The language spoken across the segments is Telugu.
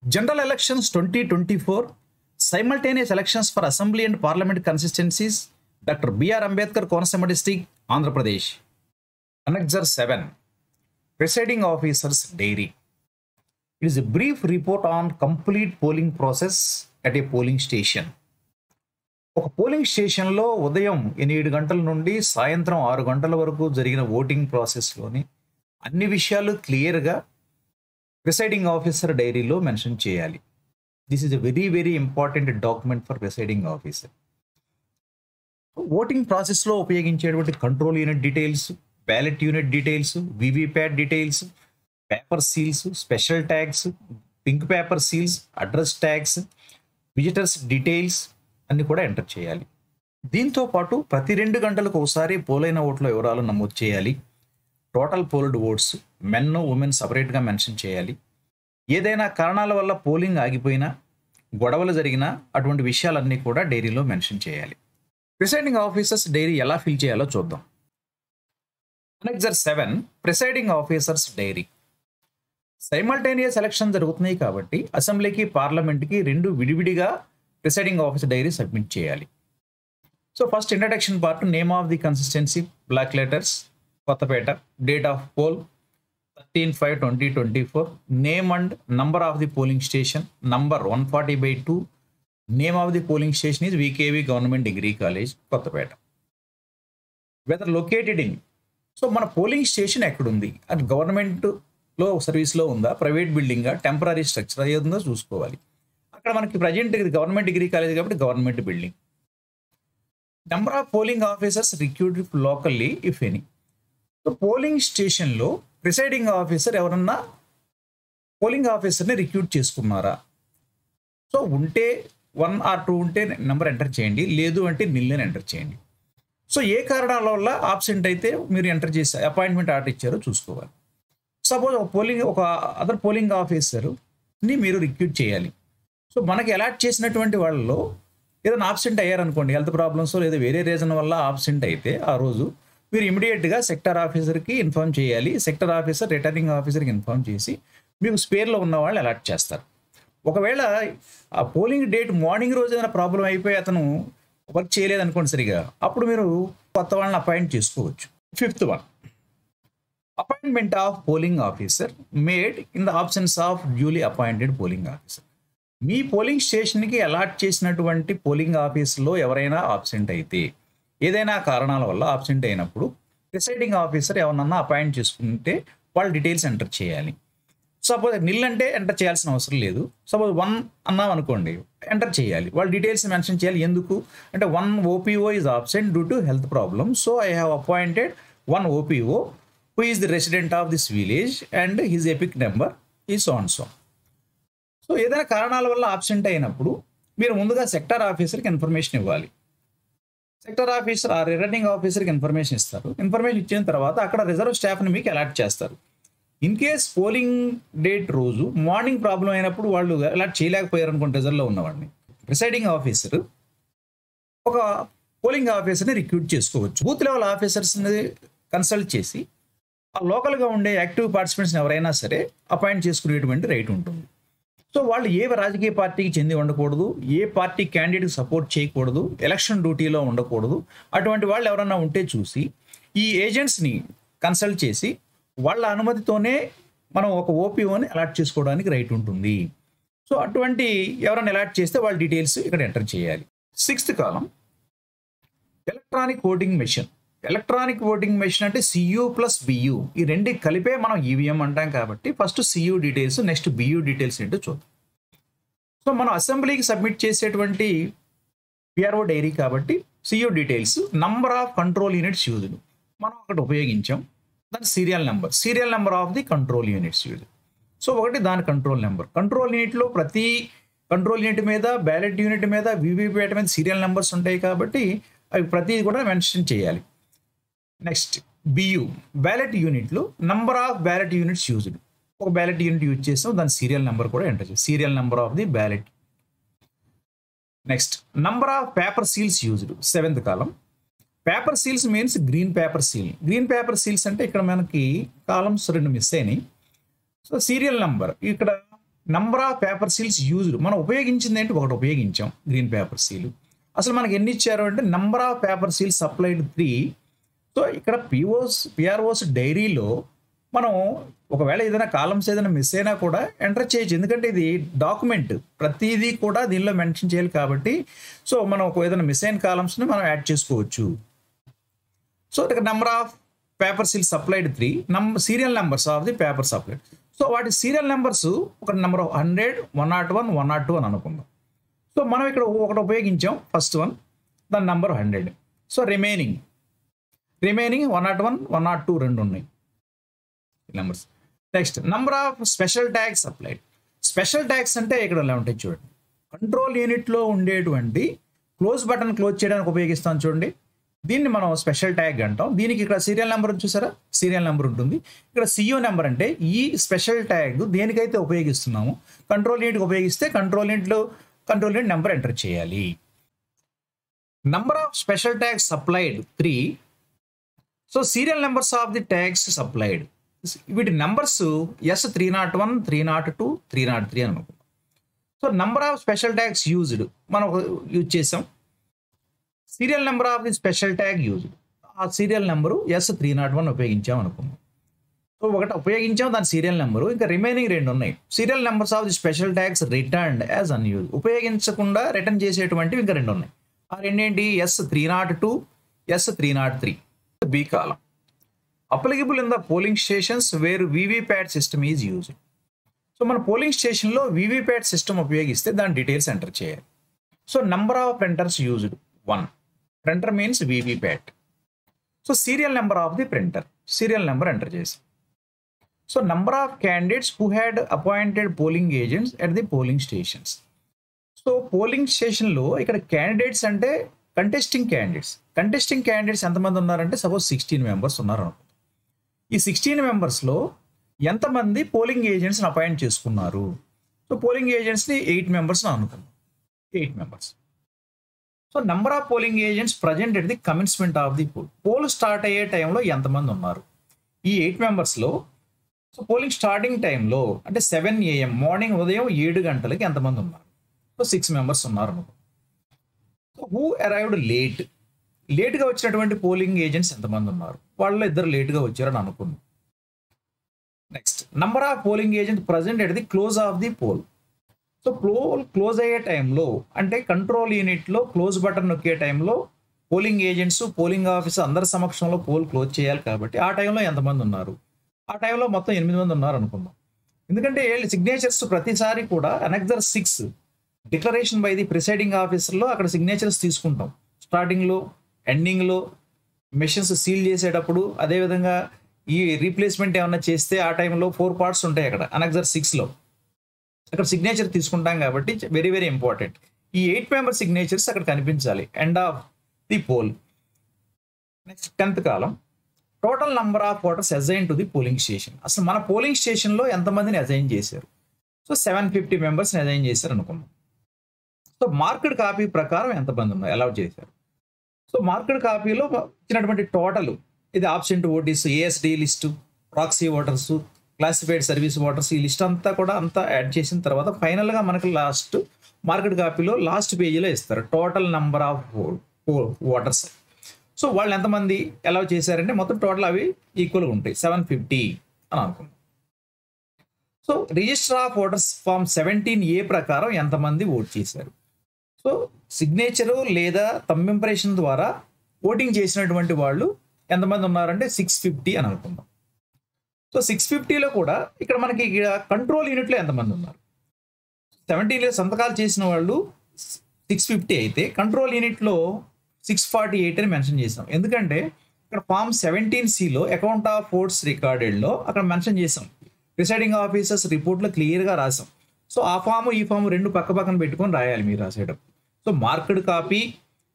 General elections 2024, simultaneous elections for assembly and parliament consistencies, Dr. B.R. Ambedkar, Konaseema District, Andhra Pradesh. Annexure 7, Presiding Officers Diary. It is a brief report on complete polling process at a polling station. ఒక పోలింగ్ స్టేషన్లో ఉదయం 8 గంటల నుండి సాయంత్రం 6 గంటల వరకు జరిగిన ఓటింగ్ ప్రాసెస్లోని అన్ని విషయాలు క్లియర్గా ప్రిసైడింగ్ ఆఫీసర్ డైరీలో మెన్షన్ చేయాలి. This is a very important document for presiding officer. Voting ప్రాసెస్లో ఉపయోగించేటువంటి control unit details, ballot unit details, VVPAT details, paper seals, special tags, pink paper seals, address tags, visitors details అన్ని కూడా ఎంటర్ చేయాలి. దీంతో పాటు ప్రతి 2 గంటలకు ఒకసారి పోలైన ఓట్ల వివరాలు నమోదు చేయాలి. Total fold oats, men women సపరేట్గా మెన్షన్ చేయాలి. ఏదైనా కారణాల వల్ల పోలింగ్ ఆగిపోయినా, గొడవలు జరిగినా అటువంటి విషయాలన్నీ కూడా డైరీలో మెన్షన్ చేయాలి. ప్రిసైడింగ్ ఆఫీసర్స్ డైరీ ఎలా ఫిల్ చేయాలో చూద్దాం. Annexure 7, presiding officers diary. Simultaneous election జరుగుతున్నాయి కాబట్టి అసెంబ్లీకి పార్లమెంట్కి 2 విడివిడిగా ప్రిసైడింగ్ ఆఫీసర్ డైరీ సబ్మిట్ చేయాలి. So first introduction part, name of the constituency, block letters, Kothapeta, date of poll 13/5/2024, name and number of the polling station, number 140/2, name of the polling station is VKV government degree college, Kothapeta. Whether located in, so మన పోలింగ్ స్టేషన్ ఎక్కడుంది, అది గవర్నమెంట్లో సర్వీస్లో ఉందా, ప్రైవేట్ బిల్డింగా, టెంపరీ స్ట్రక్చర్ ఏది ఉందో చూసుకోవాలి. అక్కడ మనకి ప్రజెంట్ గవర్నమెంట్ డిగ్రీ కాలేజ్ కాబట్టి government building. Number of polling officers recruited locally if any. So polling స్టేషన్లో ప్రిసైడింగ్ ఆఫీసర్ ఎవరన్నా పోలింగ్ ఆఫీసర్ని రిక్రూట్ చేసుకున్నారా? సో ఉంటే 1 or 2 ఉంటే నెంబర్ ఎంటర్ చేయండి, లేదు అంటే నిల్ అని ఎంటర్ చేయండి. సో ఏ కారణాల వల్ల ఆబ్సెంట్ అయితే మీరు ఎంటర్ చేసి అపాయింట్మెంట్ ఆర్డర్ ఇచ్చారో చూసుకోవాలి. సపోజ్ ఒక అదర్ పోలింగ్ ఆఫీసర్ని మీరు రిక్రూట్ చేయాలి. సో మనకి అలాట్ చేసినటువంటి వాళ్ళలో ఏదైనా ఆబ్సెంట్ అయ్యారనుకోండి, హెల్త్ ప్రాబ్లమ్స్ లేదా వేరే రీజన్ వల్ల ఆబ్సెంట్ అయితే ఆ రోజు మీరు ఇమీడియట్గా సెక్టర్ ఆఫీసర్కి ఇన్ఫార్మ్ చేయాలి. సెక్టర్ ఆఫీసర్ రిటర్నింగ్ ఆఫీసర్కి ఇన్ఫార్మ్ చేసి మీకు స్పేర్లో ఉన్న వాళ్ళు అలాట్ చేస్తారు. ఒకవేళ ఆ పోలింగ్ డేట్ మార్నింగ్ రోజు ఏదైనా ప్రాబ్లం అయిపోయి అతను వర్క్ చేయలేదనుకోండి సరిగా, అప్పుడు మీరు కొత్త వాళ్ళని అపాయింట్ చేసుకోవచ్చు. 5th one, appointment of polling officer made in the absence of duly appointed polling officer. Me polling స్టేషన్కి అలాట్ చేసినటువంటి పోలింగ్ ఆఫీసులో ఎవరైనా ఆబ్సెంట్ అయితే, ఏదైనా కారణాల వల్ల ఆబ్సెంట్ అయినప్పుడు ప్రిసైడింగ్ ఆఫీసర్ ఎవరన్నా అపాయింట్ చేసుకుంటే వాళ్ళ డీటెయిల్స్ ఎంటర్ చేయాలి. సపోజ్ నిల్ అంటే ఎంటర్ చేయాల్సిన అవసరం లేదు. సపోజ్ 1 అన్నాం అనుకోండి, ఎంటర్ చేయాలి, వాళ్ళ డీటెయిల్స్ మెన్షన్ చేయాలి. ఎందుకు అంటే 1 OPO is absent due to health problem, so I have appointed 1 OPO who is the resident of this village and his epic number is so and so. So ఏదైనా కారణాల వల్ల ఆబ్సెంట్ అయినప్పుడు మీరు ముందుగా సెక్టర్ ఆఫీసర్కి ఇన్ఫర్మేషన్ ఇవ్వాలి. సెక్టర్ ఆఫీసర్ ఆ రిటర్నింగ్ ఆఫీసర్కి ఇన్ఫర్మేషన్ ఇస్తారు. ఇన్ఫర్మేషన్ ఇచ్చిన తర్వాత అక్కడ రిజర్వ్ స్టాఫ్ని మీకు అలాట్ చేస్తారు. ఇన్ కేస్ పోలింగ్ డేట్ రోజు మార్నింగ్ ప్రాబ్లం అయినప్పుడు వాళ్ళు అలాట్ చేయలేకపోయారు అనుకోండి రిజర్వ్లో ఉన్నవాడిని, ప్రిసైడింగ్ ఆఫీసర్ ఒక పోలింగ్ ఆఫీసర్ని రిక్రూట్ చేసుకోవచ్చు. బూత్ లెవెల్ ఆఫీసర్స్ని కన్సల్ట్ చేసి ఆ లోకల్గా ఉండే యాక్టివ్ పార్టిసిపెంట్స్ని ఎవరైనా సరే అపాయింట్ చేసుకునేటువంటి రైట్ ఉంటుంది. సో వాళ్ళు ఏ రాజకీయ పార్టీకి చెంది ఉండకూడదు, ఏ పార్టీ క్యాండిడేట్కి సపోర్ట్ చేయకూడదు, ఎలక్షన్ డ్యూటీలో ఉండకూడదు. అటువంటి వాళ్ళు ఎవరన్నా ఉంటే చూసి ఈ ఏజెంట్స్ని కన్సల్ట్ చేసి వాళ్ళ అనుమతితోనే మనం ఒక ఓపీఓని అలాట్ చేసుకోవడానికి రైట్ ఉంటుంది. సో అటువంటి ఎవరైనా అలాట్ చేస్తే వాళ్ళ డీటెయిల్స్ ఇక్కడ ఎంటర్ చేయాలి. 6th column, electronic voting machine. Electronic voting machine అంటే CU + BU, ఈ 2 కలిపే మనం EVM అంటాం కాబట్టి first CU details, next BU details ఏంటో చూద్దాం. సో మనం అసెంబ్లీకి సబ్మిట్ చేసేటువంటి PRO డైరీ కాబట్టి CU details, number of control units used మనం ఒకటి ఉపయోగించాం, దాని serial number of the control units used. So ఒకటి దాని కంట్రోల్ యూనిట్లో ప్రతి కంట్రోల్ యూనిట్ మీద, బ్యాలెట్ యూనిట్ మీద, వివిప్యాట్ మీద సీరియల్ నెంబర్స్ ఉంటాయి కాబట్టి అవి ప్రతిది కూడా మెన్షన్ చేయాలి. నెక్స్ట్ BU, బ్యాలెట్ యూనిట్లో number of ballot units used. ఒక బ్యాలెట్ యూనిట్ యూజ్ చేస్తాం, దాని సీరియల్ నెంబర్ కూడా ఎంటర్ చేయాలి, serial number of the ballot. Next number of paper seals used, 7th column. Paper seals means green paper seal. Green paper seals అంటే ఇక్కడ మనకి కాలమ్స్ 2 మిస్ అయినాయి. సో సీరియల్ నెంబర్, ఇక్కడ number of paper seals used, మనం ఉపయోగించింది ఏంటి, ఒకటి ఉపయోగించాం గ్రీన్ పేపర్ సీల్. అసలు మనకి ఎన్ని ఇచ్చారు అంటే number of paper seals supplied 3. So ఇక్కడ పిఆర్ఓస్ డైరీలో మనం ఒకవేళ ఏదైనా కాలమ్స్ ఏదైనా మిస్ అయినా కూడా ఎంటర్ చేయొచ్చు, ఎందుకంటే ఇది డాక్యుమెంట్, ప్రతిదీ కూడా దీనిలో మెన్షన్ చేయాలి కాబట్టి. సో మనం ఏదైనా మిస్ అయిన కాలమ్స్ని మనం యాడ్ చేసుకోవచ్చు. సో ఇక్కడ number of paper seal supplied 3, serial numbers of the paper supplied. So వాటి సీరియల్ నెంబర్స్ ఒక నెంబర్ 100, 101, 102 అని అనుకుందాం. సో మనం ఇక్కడ ఒకటి ఉపయోగించాం, ఫస్ట్ వన్, దాని నెంబర్ 100. సో రిమైనింగ్ 101, 102 రెండు ఉన్నాయి numbers. Next number of special tags supplied. Special tags అంటే ఇక్కడ ఎలా ఉంటాయి చూడండి, కంట్రోల్ యూనిట్లో ఉండేటువంటి క్లోజ్ బటన్ క్లోజ్ చేయడానికి ఉపయోగిస్తాం చూడండి, దీన్ని మనం స్పెషల్ ట్యాగ్ అంటాం. దీనికి ఇక్కడ సీరియల్ నెంబర్ చూసారా, సీరియల్ నెంబర్ ఉంటుంది. ఇక్కడ సియో నెంబర్ అంటే ఈ స్పెషల్ ట్యాగ్ దేనికైతే ఉపయోగిస్తున్నామో కంట్రోల్ యూనిట్కి ఉపయోగిస్తే కంట్రోల్ యూనిట్ నెంబర్ ఎంటర్ చేయాలి. Number of special tags supplied 3. So serial numbers of the tags supplied, వీటి నెంబర్స్ S301, 302, 303 అని అనుకుందాం. So number of special tags used మనం యూజ్ చేసాం. Serial number of the special tag used, ఆ సీరియల్ నెంబరు S301 ఉపయోగించాం అనుకుందాం. సో ఒకటి ఉపయోగించాం దాని సీరియల్ నెంబరు, ఇంకా రిమైనింగ్ రెండు ఉన్నాయి. Serial numbers of the special tags returned as unused, ఉపయోగించకుండా రిటర్న్ చేసేటువంటివి ఇంకా రెండు ఉన్నాయి. ఆ రెండేంటి, S302, S303. B column applicable in the polling stations where VVPAT system is used. So మన పోలింగ్ స్టేషన్లో వీవీప్యాట్ సిస్టమ్ ఉపయోగిస్తే దాని డీటెయిల్స్ ఎంటర్ చేయాలి. So number of printers used 1, printer means VVPAT. So serial number of the printer, serial number enter చేసాం. So number of candidates who had appointed polling agents at the polling stations. So polling స్టేషన్లో ఇక్కడ క్యాండిడేట్స్ అంటే కంటెస్టింగ్ క్యాండిడేట్స్ ఎంతమంది ఉన్నారంటే సపోజ్ 16 మెంబర్స్ ఉన్నారు అనుకో. ఈ 16 మెంబర్స్లో ఎంతమంది పోలింగ్ ఏజెంట్స్ని అపాయింట్ చేసుకున్నారు. సో పోలింగ్ ఏజెంట్స్ని 8 మెంబర్స్ని అనుకున్నాం, 8 members. So number of polling agents present at the commencement of the poll start అయ్యే టైంలో ఎంతమంది ఉన్నారు. ఈ 8 మెంబర్స్లో సో పోలింగ్ స్టార్టింగ్ టైంలో అంటే 7 AM మార్నింగ్ ఉదయం 7 గంటలకి ఎంతమంది ఉన్నారు. సో 6 మెంబర్స్ ఉన్నారు అనుకో. సో హూ అరైవ్డ్ లేట్గా వచ్చినటువంటి పోలింగ్ ఏజెంట్స్ ఎంతమంది ఉన్నారు, వాళ్ళలో 2 లేట్గా వచ్చారని అనుకుంది. Next number of polling agent present at the close of the poll. So poll close అయ్యే టైంలో అంటే కంట్రోల్ యూనిట్లో క్లోజ్ బటన్ నొక్కే టైంలో పోలింగ్ ఏజెంట్స్ పోలింగ్ ఆఫీసర్ అందరి సమక్షంలో పోల్ క్లోజ్ చేయాలి కాబట్టి ఆ టైంలో ఎంతమంది ఉన్నారు. ఆ టైంలో మొత్తం 8 మంది ఉన్నారు అనుకుందాం. ఎందుకంటే సిగ్నేచర్స్ ప్రతిసారి కూడా annexure 6 declaration by the presiding ఆఫీసర్లో అక్కడ సిగ్నేచర్స్ తీసుకుంటాం, స్టార్టింగ్లో ఎండింగ్లో మెషిన్స్ సీల్ చేసేటప్పుడు, అదేవిధంగా ఈ రీప్లేస్మెంట్ ఏమన్నా చేస్తే ఆ టైంలో 4 పార్ట్స్ ఉంటాయి అక్కడ అనెక్సర్ 6లో, అక్కడ సిగ్నేచర్ తీసుకుంటాం కాబట్టి వెరీ వెరీ ఇంపార్టెంట్. ఈ 8 మెంబర్ సిగ్నేచర్స్ అక్కడ కనిపించాలి end of the poll. Next 10th column total number of voters assign to the polling station. అసలు మన పోలింగ్ స్టేషన్లో ఎంతమందిని అసైన్ చేశారు. సో 750 మెంబర్స్ని అసైన్ చేశారు అనుకున్నాం. సో మార్కెడ్ కాపీ ప్రకారం ఎంతమంది ఉన్నారు అలౌట్ చేశారు. సో మార్కెడ్ కాపీలో ఇచ్చినటువంటి టోటల్ ఇది absent ఓటీస్, ASD list, proxy voters, classified service voters, ఈ లిస్ట్ అంతా కూడా యాడ్ చేసిన తర్వాత ఫైనల్గా మనకు లాస్ట్ మార్కెట్ కాపీలో లాస్ట్ పేజీలో ఇస్తారు total number of voters. So వాళ్ళు ఎంతమంది అలౌ చేశారంటే మొత్తం టోటల్ అవి ఈక్వల్గా ఉంటాయి 750 అని అనుకుందాం. So register of voters form 17A ప్రకారం ఎంతమంది ఓట్ చేశారు. సో సిగ్నేచరు లేదా థంబ్ ఇంప్రెషన్ ద్వారా ఓటింగ్ చేసినటువంటి వాళ్ళు ఎంతమంది ఉన్నారంటే 650 అని అనుకుందాం. సో 650లో కూడా ఇక్కడ మనకి కంట్రోల్ యూనిట్లో ఎంతమంది ఉన్నారు. 17లో సంతకాలు చేసిన వాళ్ళు 650 అయితే కంట్రోల్ యూనిట్లో 648 అని మెన్షన్ చేసాం. ఎందుకంటే ఇక్కడ ఫామ్ 17Cలో అకౌంట్ ఆఫ్ ఓట్స్ రికార్డెడ్లో అక్కడ మెన్షన్ చేసాం, ప్రిసైడింగ్ ఆఫీసర్స్ రిపోర్ట్లో క్లియర్గా రాసాం. సో ఆ ఫాము ఈ ఫాము రెండు పక్క పక్కన పెట్టుకొని రాయాలి మీరు రాసేటప్పుడు. సో మార్కెడ్ కాపీ,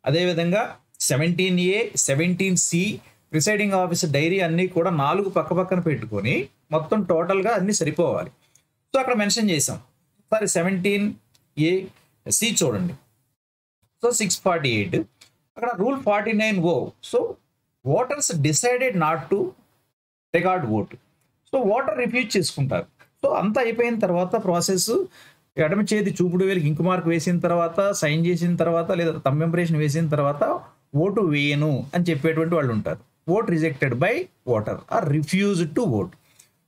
అదేవిధంగా 17A, 17C, presiding officer dairy అన్నీ కూడా 4 పక్క పక్కన పెట్టుకొని మొత్తం టోటల్గా అన్నీ సరిపోవాలి. సో అక్కడ మెన్షన్ చేసాం. సరే 17AC చూడండి. సో 648 అక్కడ rule 49O. So voters decided not to record vote. So voter refuse చేసుకుంటారు. సో అంతా అయిపోయిన తర్వాత ప్రాసెస్ ఎడమ చేతి చూపుడు వేలికి ఇంకు మార్క్ వేసిన తర్వాత, సైన్ చేసిన తర్వాత, లేదా థంబ్ ఇంప్రెషన్ వేసిన తర్వాత ఓటు వేయను అని చెప్పేటువంటి వాళ్ళు ఉంటారు. Vote rejected by voter or refused to vote.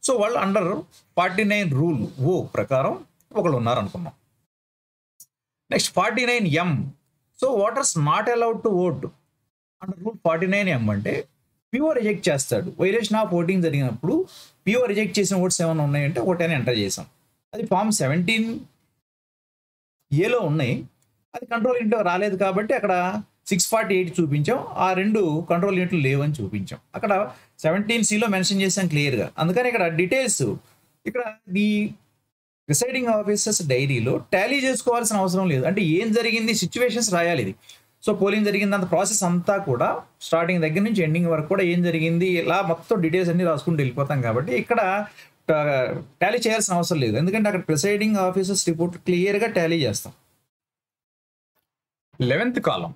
So వాళ్ళు అండర్ 49 రూల్ ఓ ప్రకారం ఒకళ్ళు ఉన్నారు అనుకున్నాం. Next 49M. So voters not allowed to vote under rule 49M అంటే పిఓ రిజెక్ట్ చేస్తాడు. వైలేషన్ ఆఫ్ ఓటింగ్ జరిగినప్పుడు పిఓ రిజెక్ట్ చేసిన ఓట్స్ ఏమైనా ఉన్నాయంటే ఒకటని ఎంటర్ చేసాం. అది ఫామ్ 17Aలో ఉన్నాయి. అది కంట్రోల్ యూనిట్లో రాలేదు కాబట్టి అక్కడ 648 చూపించాం. ఆ 2 కంట్రోల్ యూనిట్లు లేవని చూపించాం. అక్కడ 17Cలో మెన్షన్ చేసాం క్లియర్గా. అందుకని ఇక్కడ డీటెయిల్స్ ఇక్కడ ది ప్రిసైడింగ్ ఆఫీసర్స్ డైరీలో టాలీ చేసుకోవాల్సిన అవసరం లేదు. అంటే ఏం జరిగింది సిచ్యువేషన్స్ రాయాలి ఇది. సో పోలింగ్ జరిగింది అంత ప్రాసెస్ అంతా కూడా స్టార్టింగ్ దగ్గర నుంచి ఎండింగ్ వరకు కూడా ఏం జరిగింది ఇలా మొత్తం డీటెయిల్స్ అన్ని రాసుకుంటూ వెళ్ళిపోతాం కాబట్టి ఇక్కడ టాలీ చేయాల్సిన అవసరం లేదు. ఎందుకంటే అక్కడ ప్రిసైడింగ్ ఆఫీసర్స్ రిపోర్ట్ క్లియర్గా టాలీ చేస్తాం. 11th column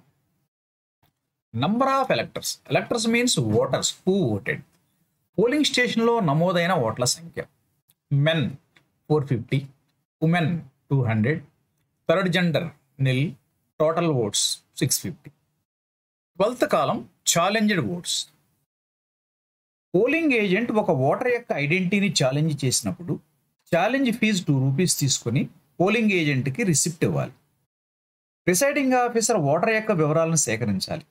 number of electors. Electors means voters who voted. Polling స్టేషన్లో నమోదైన ఓట్ల సంఖ్య మెన్ 450, ఉమెన్ 200, థర్డ్ జెండర్ నిల్, టోటల్ ఓట్స్ 650. 12th కాలం ఛాలెంజ్డ్ ఓట్స్. పోలింగ్ ఏజెంట్ ఒక ఓటర్ యొక్క ఐడెంటిటీని ఛాలెంజ్ చేసినప్పుడు ఛాలెంజ్ ఫీజు ₹2 తీసుకొని పోలింగ్ ఏజెంట్కి రిసిప్ట్ ఇవ్వాలి. ప్రిసైడింగ్ ఆఫీసర్ ఓటర్ యొక్క వివరాలను సేకరించాలి.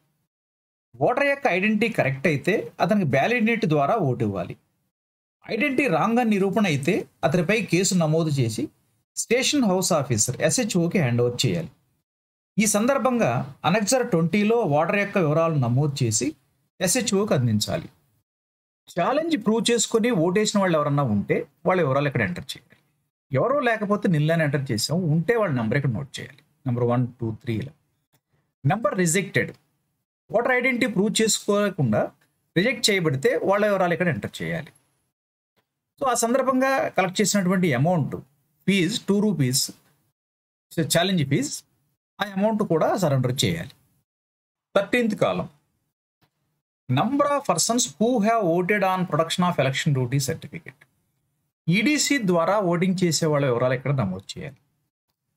ఓటర్ యొక్క ఐడెంటిటీ కరెక్ట్ అయితే అతనికి బ్యాలెట్ ద్వారా ఓటు ఇవ్వాలి. ఐడెంటిటీ రాంగ్ అని నిరూపణ అయితే అతనిపై కేసు నమోదు చేసి స్టేషన్ హౌస్ ఆఫీసర్ SHOకి హ్యాండ్ ఓవర్ చేయాలి. ఈ సందర్భంగా అనెక్సర్ 20లో ఓటర్ యొక్క వివరాలు నమోదు చేసి SHOకి అందించాలి. ఛాలెంజ్ ప్రూవ్ చేసుకుని ఓటేసిన వాళ్ళు ఎవరన్నా ఉంటే వాళ్ళ వివరాలు ఇక్కడ ఎంటర్ చేయాలి. ఎవరో లేకపోతే నిల్ అని ఎంటర్ చేసాం, ఉంటే వాళ్ళ నెంబర్ ఇక్కడ నోట్ చేయాలి. నెంబర్ 1, 2, 3 ఇలా. Number rejected. Voter identity prove చేసుకోకుండా రిజెక్ట్ చేయబడితే వాళ్ళ వివరాలు ఇక్కడ ఎంటర్ చేయాలి. సో ఆ సందర్భంగా కలెక్ట్ చేసినటువంటి అమౌంట్ ఫీజ్ ₹2 ఛాలెంజ్ ఫీజ్, ఆ అమౌంట్ కూడా సరెండర్ చేయాలి. 13th column number of persons who have voted on production of election duty certificate. EDC ద్వారా ఓటింగ్ చేసే వాళ్ళ వివరాలు ఇక్కడ నమోదు చేయాలి.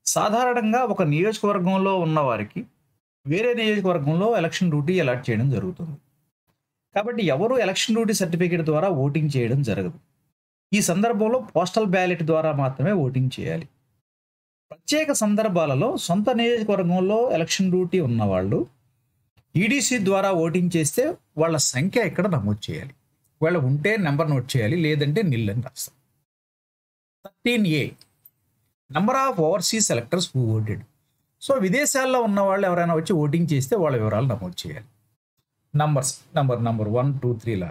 సాధారణంగా ఒక నియోజకవర్గంలో ఉన్న వారికి వేరే నియోజకవర్గంలో ఎలక్షన్ డ్యూటీ అలాట్ చేయడం జరుగుతుంది. కాబట్టి ఎవరు ఎలక్షన్ డ్యూటీ సర్టిఫికేట్ ద్వారా ఓటింగ్ చేయడం జరగదు. ఈ సందర్భంలో పోస్టల్ బ్యాలెట్ ద్వారా మాత్రమే ఓటింగ్ చేయాలి. ప్రత్యేక సందర్భాలలో సొంత నియోజకవర్గంలో ఎలక్షన్ డ్యూటీ ఉన్నవాళ్ళు EDC ద్వారా ఓటింగ్ చేస్తే వాళ్ళ సంఖ్య ఇక్కడ నమోదు చేయాలి. వాళ్ళ ఉంటే నెంబర్ నోట్ చేయాలి, లేదంటే నిల్ అని రాస్తాం. 13A number of overseas electors who voted. So విదేశాల్లో ఉన్న వాళ్ళు ఎవరైనా వచ్చి ఓటింగ్ చేస్తే వాళ్ళ వివరాలు నమోదు చేయాలి. Number 1, 2, 3 law.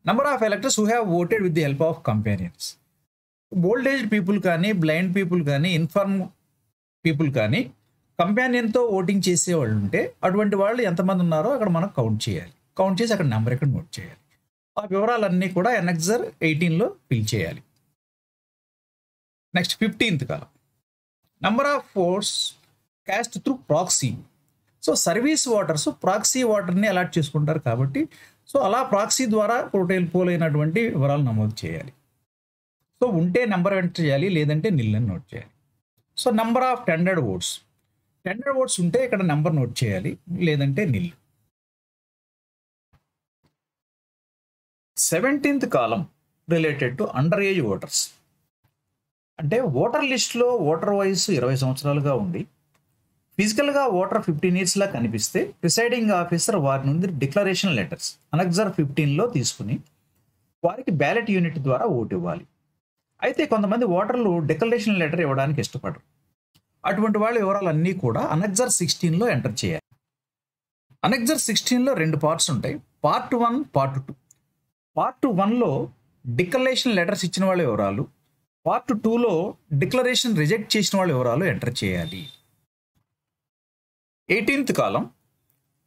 Number of electors who have voted with the help of companions. Old aged people కానీ, బ్లైండ్ పీపుల్ కానీ, ఇన్ఫర్మ్ పీపుల్ కానీ కంపానియన్తో ఓటింగ్ చేసేవాళ్ళు ఉంటే అటువంటి వాళ్ళు ఎంతమంది ఉన్నారో అక్కడ మనం కౌంట్ చేయాలి. కౌంట్ చేసి అక్కడ నెంబర్ ఇక్కడ నోట్ చేయాలి. ఆ వివరాలన్నీ కూడా అనెక్సర్ 18లో ఫిల్ చేయాలి. Next 15th column number of votes cast through proxy. So service voters proxy ఓటర్ని అలాట్ చేసుకుంటారు కాబట్టి సో అలా ప్రాక్సీ ద్వారా పోలైనటువంటి వివరాలు నమోదు చేయాలి. సో ఉంటే నెంబర్ ఎంటర్ చేయాలి, లేదంటే నిల్ అని నోట్ చేయాలి. So number of tendered votes. Tendered votes ఉంటే ఇక్కడ నెంబర్ నోట్ చేయాలి, లేదంటే nil. 17th column related to under age voters. అంటే ఓటర్ లిస్టులో ఓటర్ వయసు 20 సంవత్సరాలుగా ఉండి ఫిజికల్గా ఓటర్ 15 years లా కనిపిస్తే ప్రిసైడింగ్ ఆఫీసర్ వారి నుండి డిక్లరేషన్ లెటర్స్ అనెక్సర్ 15లో తీసుకుని వారికి బ్యాలెట్ యూనిట్ ద్వారా ఓటు ఇవ్వాలి. అయితే కొంతమంది ఓటర్లు డిక్లరేషన్ లెటర్ ఇవ్వడానికి ఇష్టపడరు. అటువంటి వాళ్ళ వివరాలన్నీ కూడా అనెక్సర్ 16లో ఎంటర్ చేయాలి. అనెక్సర్ 16లో 2 పార్ట్స్ ఉంటాయి, పార్ట్ 1, పార్ట్ 2. పార్ట్ 1లో డిక్లరేషన్ లెటర్స్ ఇచ్చిన వాళ్ళ వివరాలు, పార్ట్ 2లో డిక్లరేషన్ రిజెక్ట్ చేసిన వాళ్ళ వివరాలు ఎంటర్ చేయాలి. 18th column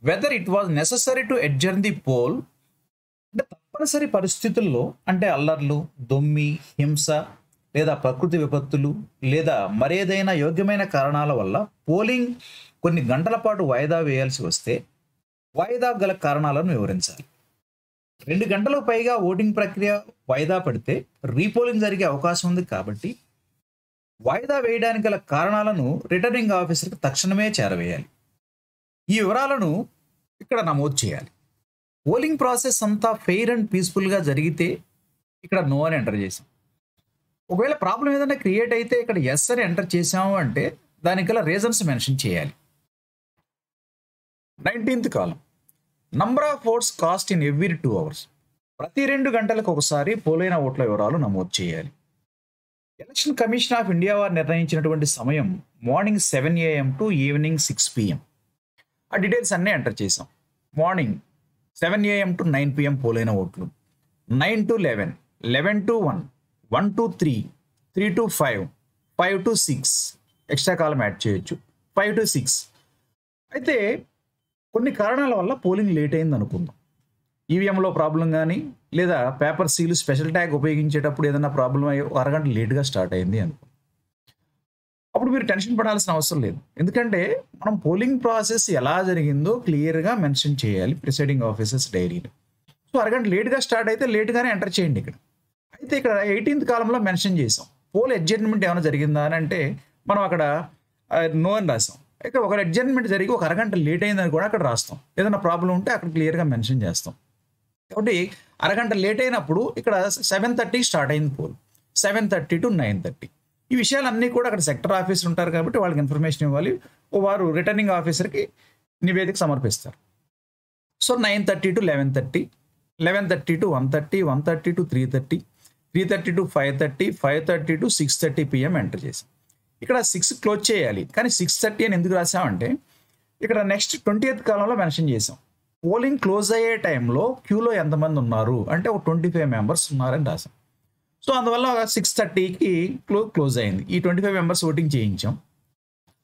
whether it was necessary to adjourn the poll. అంటే తప్పనిసరి పరిస్థితుల్లో, అంటే అల్లర్లు, దొమ్మి, హింస లేదా ప్రకృతి విపత్తులు లేదా మరేదైనా యోగ్యమైన కారణాల వల్ల పోలింగ్ కొన్ని గంటల పాటు వాయిదా వేయాల్సి వస్తే వాయిదా గల కారణాలను వివరించాలి. 2 గంటలకు పైగా ఓటింగ్ ప్రక్రియ వాయిదా పడితే రీపోలింగ్ జరిగే అవకాశం ఉంది కాబట్టి వాయిదా వేయడానికి గల కారణాలను రిటర్నింగ్ ఆఫీసర్కి తక్షణమే చేరవేయాలి. ఈ వివరాలను ఇక్కడ నమోదు చేయాలి. పోలింగ్ ప్రాసెస్ అంతా ఫెయిర్ అండ్ పీస్ఫుల్గా జరిగితే ఇక్కడ నో అని ఎంటర్ చేసాం. ఒకవేళ ప్రాబ్లం ఏదైనా క్రియేట్ అయితే ఇక్కడ ఎస్ అని ఎంటర్ చేసాము అంటే దానికి గల రీజన్స్ మెన్షన్ చేయాలి. 19th column, number of oats cost in every 2 hours. ప్రతి 2 గంటలకు ఒకసారి పోలైన ఓట్ల వివరాలు నమోదు చేయాలి. ఎలక్షన్ కమిషన్ ఆఫ్ ఇండియా వారు నిర్ణయించినటువంటి సమయం morning 7 AM to evening 6 PM. ఆ డీటెయిల్స్ అన్నీ ఎంటర్ చేసాం. మార్నింగ్ 7 AM టు 9 PM పోలైన ఓట్లు, 9 to 11, 11 to 1, 1 to 3, 3 to 5, 5 to 6, extra column add చేయొచ్చు, 5 to 6. అయితే కొన్ని కారణాల వల్ల పోలింగ్ లేట్ అయింది అనుకుందాం. ఈవీఎంలో ప్రాబ్లం కానీ లేదా పేపర్ సీలు స్పెషల్ ట్యాగ్ ఉపయోగించేటప్పుడు ఏదైనా ప్రాబ్లం అయ్యి అరగంట లేట్గా స్టార్ట్ అయింది అనుకో. అప్పుడు మీరు టెన్షన్ పడాల్సిన అవసరం లేదు. ఎందుకంటే మనం పోలింగ్ ప్రాసెస్ ఎలా జరిగిందో క్లియర్గా మెన్షన్ చేయాలి ప్రిసైడింగ్ ఆఫీసర్స్ డైరీలో. సో అరగంట లేట్గా స్టార్ట్ అయితే లేట్గానే ఎంటర్ చేయండి ఇక్కడ. అయితే ఇక్కడ 18th కాలంలో మెన్షన్ చేసాం. పోల్ అడ్జర్న్మెంట్ ఏమైనా జరిగిందా అని అంటే మనం అక్కడ నో అని రాసాం. ఇక్కడ ఒక అడ్జర్న్మెంట్ జరిగి ఒక అరగంట లేట్ అయిందని కూడా అక్కడ రాస్తాం. ఏదైనా ప్రాబ్లం ఉంటే అక్కడ క్లియర్గా మెన్షన్ చేస్తాం. కాబట్టి అరగంట లేట్ అయినప్పుడు ఇక్కడ 7:30 స్టార్ట్ అయింది పోల్, 7:30 to 9:30. ఈ విషయాలన్నీ కూడా అక్కడ సెక్టర్ ఆఫీసర్ ఉంటారు కాబట్టి వాళ్ళకి ఇన్ఫర్మేషన్ ఇవ్వాలి. వారు రిటర్నింగ్ ఆఫీసర్కి నివేదిక సమర్పిస్తారు. So 9:30 to 11:30, 11:30 to 1:30, 1:30 to 3:30, 3:30 to 5:30, 5:30 to 6:30 PM enter చేసాం. ఇక్కడ 6 క్లోజ్ చేయాలి, కానీ 6:30 అని ఎందుకు రాసామంటే ఇక్కడ నెక్స్ట్ 20th కాలంలో మెన్షన్ చేసాం. పోలింగ్ క్లోజ్ అయ్యే టైంలో క్యూలో ఎంతమంది ఉన్నారు అంటే ఒక 25 members ఉన్నారని రాసాం. సో అందువల్ల 6:30కి క్లోజ్ అయింది. ఈ 25 members ఓటింగ్ చేయించాం.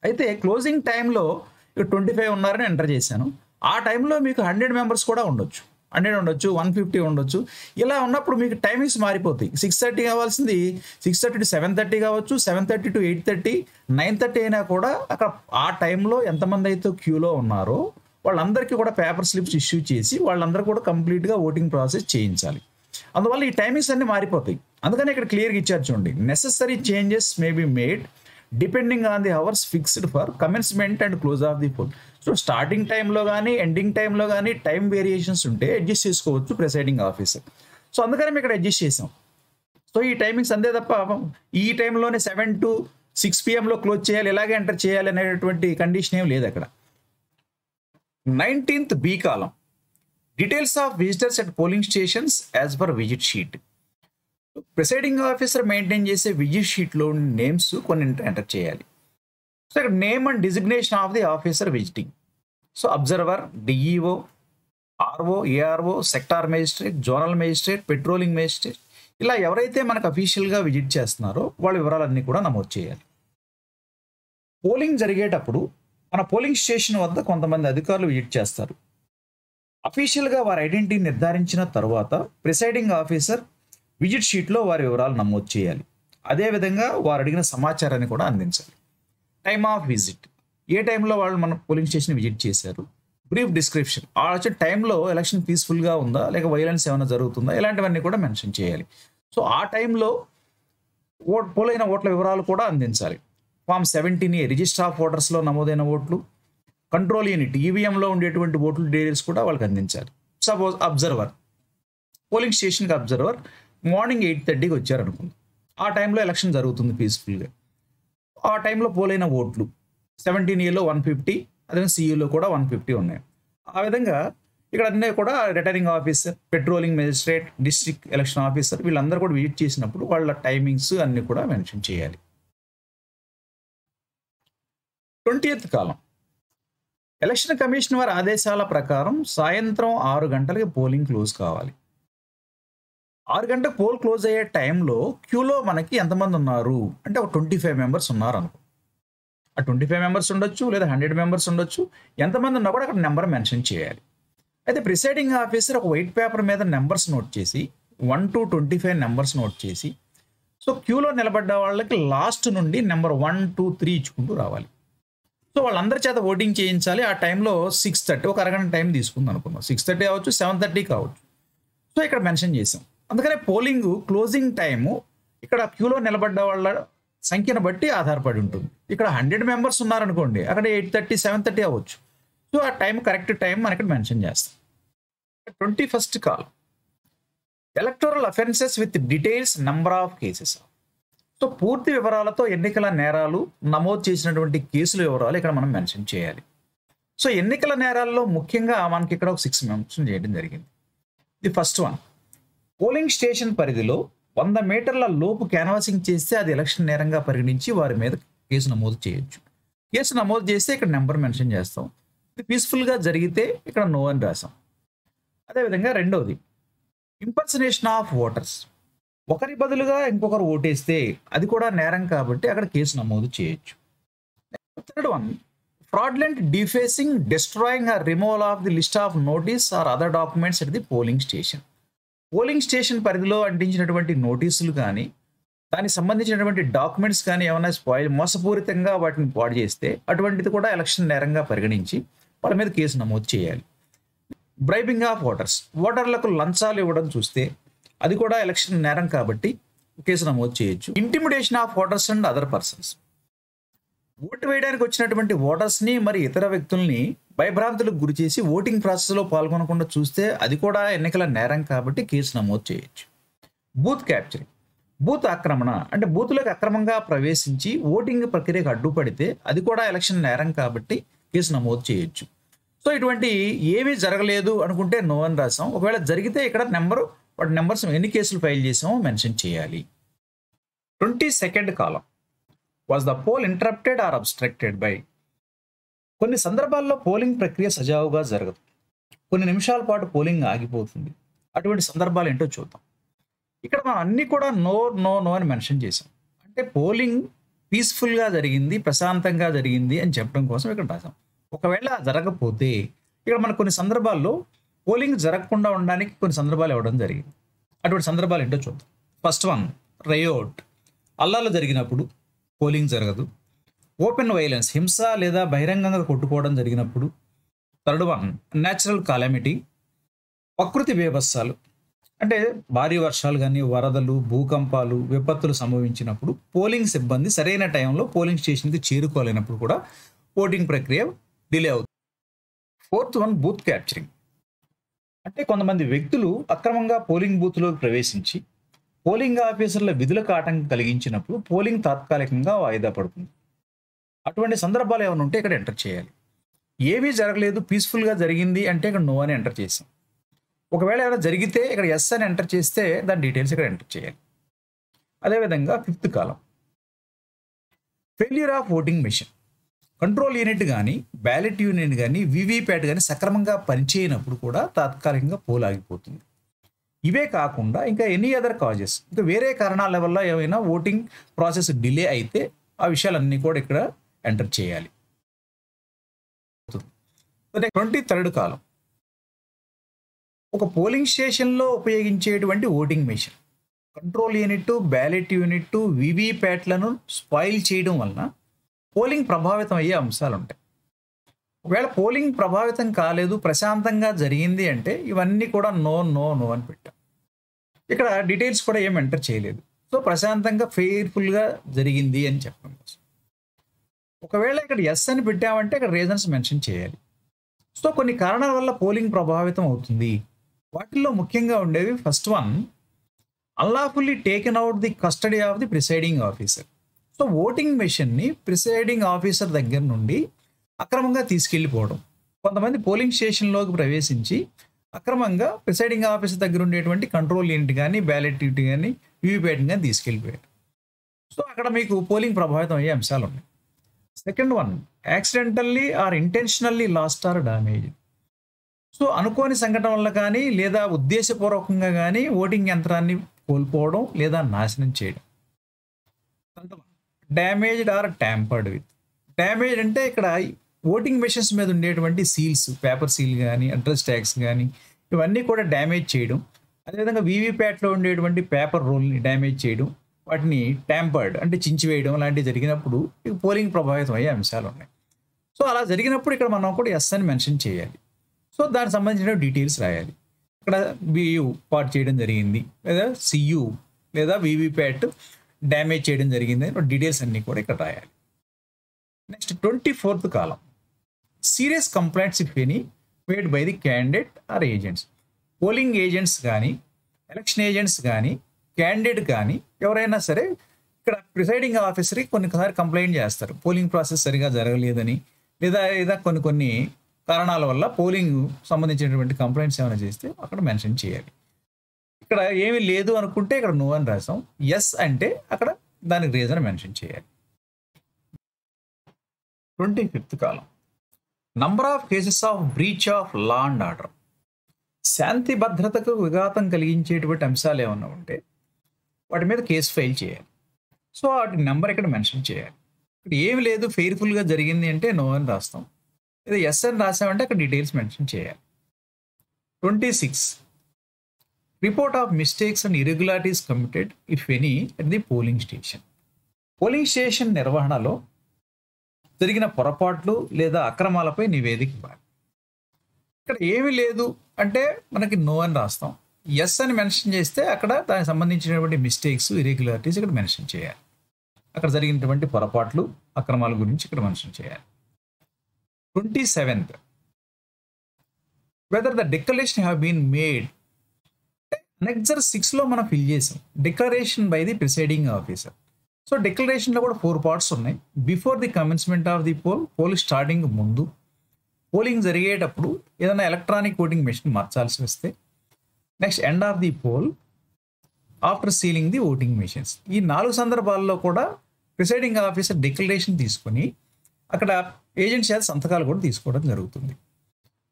అయితే క్లోజింగ్ టైంలో ఇక్కడ 25 ఉన్నారని ఎంటర్ చేశాను. ఆ టైంలో మీకు 100 members కూడా ఉండొచ్చు, 100 ఉండొచ్చు, 150 ఉండొచ్చు. ఇలా ఉన్నప్పుడు మీకు టైమింగ్స్ మారిపోతాయి. 6:30 కావాల్సింది 6:30 to 7:30 కావచ్చు, 7:30 to 8:30, 9:30 అయినా కూడా అక్కడ ఆ టైంలో ఎంతమంది అయితే క్యూలో ఉన్నారో వాళ్ళందరికీ కూడా పేపర్ స్లిప్స్ ఇష్యూ చేసి వాళ్ళందరూ కూడా కంప్లీట్గా ఓటింగ్ ప్రాసెస్ చేయించాలి. అందువల్ల ఈ టైమింగ్స్ అన్ని మారిపోతాయి. అందుకని ఇక్కడ క్లియర్గా ఇచ్చారు చూడండి, necessary changes may be made depending on the hours fixed for commencement and close of the poll. So starting టైంలో కానీ ఎండింగ్ టైంలో కానీ టైం వేరియేషన్స్ ఉంటే అడ్జస్ట్ చేసుకోవచ్చు ప్రిసైడింగ్ ఆఫీసర్. సో అందుకని మేము ఇక్కడ అడ్జస్ట్ చేసాం. సో ఈ టైమింగ్స్ అంతే తప్ప ఈ టైంలోనే 7 to 6 PMలో క్లోజ్ చేయాలి, ఇలాగే ఎంటర్ చేయాలి అనేటువంటి కండిషన్ ఏం లేదు అక్కడ. 19th B column, details of visitors at polling stations as per visit sheet. Presiding officer maintain చేసే విజిట్ షీట్లో నేమ్స్ కొన్ని ఎంటర్ చేయాలి. సో ఇక్కడ name and designation of the officer visiting. So observer, DEO, RO, ARO, sector magistrate, zonal magistrate, patrolling magistrate, ఇలా ఎవరైతే మనకు అఫీషియల్గా విజిట్ చేస్తున్నారో వాళ్ళ వివరాలన్నీ కూడా నమోదు చేయాలి. పోలింగ్ జరిగేటప్పుడు మన పోలింగ్ స్టేషన్ వద్ద కొంతమంది అధికారులు విజిట్ చేస్తారు. అఫీషియల్గా వారి ఐడెంటిటీ నిర్ధారించిన తర్వాత ప్రిసైడింగ్ ఆఫీసర్ విజిట్ షీట్లో వారి వివరాలు నమోదు చేయాలి. అదేవిధంగా వారు అడిగిన సమాచారాన్ని కూడా అందించాలి. టైమ్ ఆఫ్ విజిట్, ఏ టైంలో వాళ్ళు మన పోలింగ్ స్టేషన్ విజిట్ చేశారు, బ్రీఫ్ డిస్క్రిప్షన్, ఆ వచ్చే టైంలో ఎలక్షన్ పీస్ఫుల్గా ఉందా లేక వైలెన్స్ ఏమైనా జరుగుతుందా, ఇలాంటివన్నీ కూడా మెన్షన్ చేయాలి. సో ఆ టైంలో పోలైన ఓట్ల వివరాలు కూడా అందించాలి. ఫామ్ 17A రిజిస్టర్ ఆఫ్ ఓటర్స్లో నమోదైన ఓట్లు, కంట్రోల్ యూనిట్ ఈవీఎంలో ఉండేటువంటి ఓట్లు డీటెయిల్స్ కూడా వాళ్ళకి అందించాలి. సపోజ్ అబ్జర్వర్, పోలింగ్ స్టేషన్కి అబ్జర్వర్ మార్నింగ్ 8:30కి వచ్చారనుకుందాం. ఆ టైంలో ఎలక్షన్ జరుగుతుంది పీస్ఫుల్గా. ఆ టైంలో పోలైన ఓట్లు 17Aలో 150, అదే సిఈలో కూడా 150 ఉన్నాయి. ఆ విధంగా ఇక్కడ అన్నీ కూడా returning officer, patrolling magistrate, district election officer వీళ్ళందరూ కూడా విజిట్ చేసినప్పుడు వాళ్ళ టైమింగ్స్ అన్నీ కూడా మెన్షన్ చేయాలి. 20th కాలం, ఎలక్షన్ కమిషన్ వారి ఆదేశాల ప్రకారం సాయంత్రం 6 గంటలకి పోలింగ్ క్లోజ్ కావాలి. 6 గంటలకు పోల్ క్లోజ్ అయ్యే టైంలో క్యూలో మనకి ఎంతమంది ఉన్నారు అంటే ఒక 25 members ఉన్నారు అనుకో. ఆ 25 members ఉండొచ్చు లేదా 100 members ఉండొచ్చు. ఎంతమంది ఉన్నా కూడా అక్కడ నెంబర్ మెన్షన్ చేయాలి. అయితే ప్రిసైడింగ్ ఆఫీసర్ ఒక వైట్ పేపర్ మీద నెంబర్స్ నోట్ చేసి 1 to 25 నెంబర్స్ నోట్ చేసి సో క్యూలో నిలబడ్డ వాళ్ళకి లాస్ట్ నుండి నెంబర్ 1, 2, 3 ఇచ్చుకుంటూ రావాలి. సో వాళ్ళందరి చేత ఓటింగ్ చేయించాలి. ఆ టైంలో 6:30 ఒక అరగంట టైం తీసుకుంది అనుకుందాం. 6:30 కావచ్చు, 7:30 కావచ్చు. సో ఇక్కడ మెన్షన్ చేసాం. అందుకనే పోలింగ్ క్లోజింగ్ టైము ఇక్కడ క్యూలో నిలబడ్డ వాళ్ళ సంఖ్యను బట్టి ఆధారపడి ఉంటుంది. ఇక్కడ 100 మెంబర్స్ ఉన్నారనుకోండి, అక్కడ 8:30, 7:30 అవ్వచ్చు. సో ఆ టైం కరెక్ట్ టైం మనం ఇక్కడ మెన్షన్ చేస్తాం. 21st call, electoral offences with details number of cases. So పూర్తి వివరాలతో ఎన్నికల నేరాలు నమోదు చేసినటువంటి కేసుల వివరాలు ఇక్కడ మనం మెన్షన్ చేయాలి. సో ఎన్నికల నేరాల్లో ముఖ్యంగా మనకి ఇక్కడ ఒక 6 మెన్షన్ చేయడం జరిగింది. The first one, polling station పరిధిలో 100 మీటర్ల లోపు క్యాన్వాసింగ్ చేస్తే అది ఎలక్షన్ నేరంగా పరిగణించి వారి మీద కేసు నమోదు చేయొచ్చు. కేసు నమోదు చేస్తే ఇక్కడ నెంబర్ మెన్షన్ చేస్తాం. ఇది పీస్ఫుల్గా జరిగితే ఇక్కడ నో అని రాసాం. అదేవిధంగా రెండవది, ఇంపర్సనేషన్ ఆఫ్ ఓటర్స్, ఒకరి బదులుగా ఇంకొకరు ఓటేస్తే అది కూడా నేరం కాబట్టి అక్కడ కేసు నమోదు చేయొచ్చు. Third one, fraudulent defacing, destroying or removal of the list of notice or other documents at the polling station. Polling station పరిధిలో అంటించినటువంటి నోటీసులు కానీ దానికి సంబంధించినటువంటి డాక్యుమెంట్స్ కానీ ఏమైనా మోసపూరితంగా వాటిని పాడు చేస్తే అటువంటిది కూడా ఎలక్షన్ నేరంగా పరిగణించి వాళ్ళ మీద కేసు నమోదు చేయాలి. బ్రైబింగ్ ఆఫ్ ఓటర్స్, ఓటర్లకు లంచాలు ఇవ్వడం చూస్తే అది కూడా ఎలక్షన్ నేరం కాబట్టి కేసు నమోదు చేయొచ్చు. Intimidation of voters and other persons, vote వేయడానికి వచ్చినటువంటి ఓటర్స్ని మరి ఇతర వ్యక్తుల్ని భయభ్రాంతులకు గురి చేసి ఓటింగ్ ప్రాసెస్లో పాల్గొనకుండా చూస్తే అది కూడా ఎన్నికల నేరం కాబట్టి కేసు నమోదు చేయొచ్చు. బూత్ క్యాప్చరింగ్, బూత్ ఆక్రమణ అంటే బూత్లోకి అక్రమంగా ప్రవేశించి ఓటింగ్ ప్రక్రియకు అడ్డుపడితే అది కూడా ఎలక్షన్ నేరం కాబట్టి కేసు నమోదు చేయొచ్చు. సో ఇటువంటి ఏమీ జరగలేదు అనుకుంటే నో అని రాసాం. ఒకవేళ జరిగితే ఇక్కడ వాటి నెంబర్స్ ఎన్ని కేసులు ఫైల్ చేసామో మెన్షన్ చేయాలి. 22nd column, was the poll interrupted or obstructed by. కొన్ని సందర్భాల్లో పోలింగ్ ప్రక్రియ సజావుగా జరగదు, కొన్ని నిమిషాల పాటు పోలింగ్ ఆగిపోతుంది. అటువంటి సందర్భాలు ఏంటో చూద్దాం. ఇక్కడ మనం అన్ని కూడా నో నో నో అని మెన్షన్ చేసాం. అంటే పోలింగ్ పీస్ఫుల్గా జరిగింది, ప్రశాంతంగా జరిగింది అని చెప్పడం కోసం ఇక్కడ రాసాం. ఒకవేళ జరగకపోతే ఇక్కడ మనకు కొన్ని సందర్భాల్లో పోలింగ్ జరగకుండా ఉండడానికి కొన్ని సందర్భాలు ఇవ్వడం జరిగింది. అటువంటి సందర్భాలు ఏంటో చూద్దాం. ఫస్ట్ వన్, రయోట్, అల్లాలు జరిగినప్పుడు పోలింగ్ జరగదు. ఓపెన్ వైలెన్స్, హింస లేదా బహిరంగంగా కొట్టుకోవడం జరిగినప్పుడు. థర్డ్ వన్, న్యాచురల్ కాలమిటీ, ప్రకృతి బీభత్సాలు అంటే భారీ వర్షాలు కానీ వరదలు, భూకంపాలు, విపత్తులు సంభవించినప్పుడు పోలింగ్ సిబ్బంది సరైన టైంలో పోలింగ్ స్టేషన్కి చేరుకోలేనప్పుడు కూడా ఓటింగ్ ప్రక్రియ డిలే అవుతుంది. ఫోర్త్ వన్, బూత్ క్యాప్చరింగ్ అంటే కొంతమంది వ్యక్తులు అక్రమంగా పోలింగ్ బూత్లోకి ప్రవేశించి పోలింగ్ ఆఫీసర్ల విధులకు ఆటంకం కలిగించినప్పుడు పోలింగ్ తాత్కాలికంగా వాయిదా పడుతుంది. అటువంటి సందర్భాలు ఏమైనా ఉంటే ఇక్కడ ఎంటర్ చేయాలి. ఏమీ జరగలేదు, పీస్ఫుల్గా జరిగింది అంటే ఇక్కడ నో అని ఎంటర్ చేసాం. ఒకవేళ ఏమైనా జరిగితే ఇక్కడ ఎస్ అని ఎంటర్ చేస్తే దాని డీటెయిల్స్ ఇక్కడ ఎంటర్ చేయాలి. అదేవిధంగా 5th column, failure of voting machine, control unit కానీ బ్యాలెట్ యూనిట్ కానీ వీవీప్యాట్ కానీ సక్రమంగా పనిచేయనప్పుడు కూడా తాత్కాలికంగా పోల్ ఆగిపోతుంది. ఇవే కాకుండా ఇంకా ఎనీ అదర్ కాజెస్, ఇంకా వేరే కారణాల వల్ల ఏమైనా ఓటింగ్ ప్రాసెస్ డిలే అయితే ఆ విషయాలన్నీ కూడా ఇక్కడ ఎంటర్ చేయాలి. 23rd కాలం, ఒక పోలింగ్ స్టేషన్లో ఉపయోగించేటువంటి voting machine, control unit, ballot unit, వీవీప్యాట్లను స్పాయిల్ చేయడం వలన పోలింగ్ ప్రభావితం అయ్యే అంశాలు ఉంటాయి. ఒకవేళ పోలింగ్ ప్రభావితం కాలేదు, ప్రశాంతంగా జరిగింది అంటే ఇవన్నీ కూడా నో నో నో అని పెట్టాం. ఇక్కడ డీటెయిల్స్ కూడా ఏం ఎంటర్ చేయలేదు. సో ప్రశాంతంగా ఫెయిర్ఫుల్గా జరిగింది అని చెప్పడం కోసం. ఒకవేళ ఇక్కడ ఎస్ అని పెట్టామంటే ఇక్కడ రీజన్స్ మెన్షన్ చేయాలి. సో కొన్ని కారణాల వల్ల పోలింగ్ ప్రభావితం అవుతుంది. వాటిల్లో ముఖ్యంగా ఉండేవి, first one, unlawfully taken out the custody of the presiding officer. So voting మెషిన్ని ప్రిసైడింగ్ ఆఫీసర్ దగ్గర నుండి అక్రమంగా తీసుకెళ్ళిపోవడం. కొంతమంది పోలింగ్ స్టేషన్లోకి ప్రవేశించి అక్రమంగా ప్రిసైడింగ్ ఆఫీసర్ దగ్గర ఉండేటువంటి కంట్రోల్ యూనిట్ కానీ బ్యాలెట్ యూనిట్ కానీ వీవీప్యాట్ కానీ తీసుకెళ్ళిపోయారు. సో అక్కడ మీకు పోలింగ్ ప్రభావితం అయ్యే అంశాలు ఉన్నాయి. Second one, accidentally or intentionally lost or damage. So అనుకోని సంఘటన వల్ల కానీ లేదా ఉద్దేశపూర్వకంగా కానీ ఓటింగ్ యంత్రాన్ని కోల్పోవడం లేదా నాశనం చేయడం. Damaged or tampered with. Damage అంటే ఇక్కడ ఓటింగ్ మెషిన్స్ మీద ఉండేటువంటి సీల్స్, పేపర్ సీల్ కానీ అడ్రస్ ట్యాగ్స్ కానీ ఇవన్నీ కూడా డ్యామేజ్ చేయడం. అదేవిధంగా వీవీప్యాట్లో ఉండేటువంటి పేపర్ రోల్ని డ్యామేజ్ చేయడం, వాటిని ట్యాంపర్డ్ అంటే చించివేయడం లాంటివి జరిగినప్పుడు పోలింగ్ ప్రభావితం అయ్యే అంశాలు ఉన్నాయి. సో అలా జరిగినప్పుడు ఇక్కడ మనం కూడా ఎస్ అని మెన్షన్ చేయాలి. సో దానికి సంబంధించిన డీటెయిల్స్ రాయాలి. ఇక్కడ బియు పార్ట్ చేయడం జరిగింది, లేదా సియు లేదా వివిప్యాట్ డ్యామేజ్ చేయడం జరిగింది, డీటెయిల్స్ అన్నీ కూడా ఇక్కడ రాయాలి. Next 24th column, serious complaints if any made by the candidate or agents. Polling agents కానీ, ఎలక్షన్ ఏజెంట్స్ కానీ, క్యాండిడేట్ కానీ ఎవరైనా సరే ఇక్కడ ప్రిసైడింగ్ ఆఫీసర్కి కొన్నిసారి కంప్లైంట్ చేస్తారు, పోలింగ్ ప్రాసెస్ సరిగా జరగలేదని, లేదా కొన్ని కారణాల వల్ల పోలింగ్ సంబంధించినటువంటి కంప్లైంట్స్ ఏమైనా చేస్తే అక్కడ మెన్షన్ చేయాలి. ఇక్కడ ఏమీ లేదు అనుకుంటే ఇక్కడ నో అని రాసాం, ఎస్ అంటే అక్కడ దానికి రీజన్ మెన్షన్ చేయాలి. 25th column, number of cases of breach of law and order. శాంతి భద్రతకు విఘాతం కలిగించేటువంటి అంశాలు ఏమన్నా ఉంటే వాటి మీద కేసు ఫైల్ చేయాలి. సో వాటి నెంబర్ ఇక్కడ మెన్షన్ చేయాలి. ఇక్కడ ఏమి లేదు ఫెయిర్ఫుల్గా జరిగింది అంటే నో అని రాస్తాం, లేదా ఎస్ అని రాసామంటే అక్కడ డీటెయిల్స్ మెన్షన్ చేయాలి. 26, report of mistakes and irregularities committed if any at the polling station. Polling station నిర్వహణలో జరిగిన పొరపాట్లు లేదా అక్రమాలపై నివేదిక ఇవ్వాలి. ఇక్కడ ఏమీ లేదు అంటే మనకి నో అని రాస్తాం, ఎస్ అని మెన్షన్ చేస్తే అక్కడ దానికి సంబంధించినటువంటి మిస్టేక్స్, ఇరెగ్యులారిటీస్ ఇక్కడ మెన్షన్ చేయాలి. అక్కడ జరిగినటువంటి పొరపాట్లు, అక్రమాల గురించి ఇక్కడ మెన్షన్ చేయాలి. 27th, whether the declaration have been made. Next 6లో మనం ఫిల్ చేసాం declaration by the presiding officer. So డిక్లరేషన్లో కూడా 4 parts ఉన్నాయి. Before the commencement of the poll starting ముందు, పోలింగ్ జరిగేటప్పుడు ఏదైనా ఎలక్ట్రానిక్ ఓటింగ్ మెషిన్ మార్చాల్సి వస్తే, next end of the poll, after sealing the voting machines. ఈ 4 సందర్భాల్లో కూడా ప్రిసైడింగ్ ఆఫీసర్ డిక్లరేషన్ తీసుకొని అక్కడ ఏజెంట్ చేత సంతకాలు కూడా తీసుకోవడం జరుగుతుంది.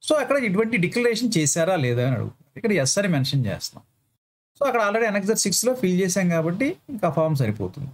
సో అక్కడ ఇటువంటి డిక్లరేషన్ చేశారా లేదా అని అడుగుతుంది. ఇక్కడ ఎస్ అని మెన్షన్ చేస్తున్నాం. సో అక్కడ ఆల్రెడీ అనెక్సర్ 6లో ఫిల్ చేశాం కాబట్టి ఇంకా ఫామ్ సరిపోతుంది.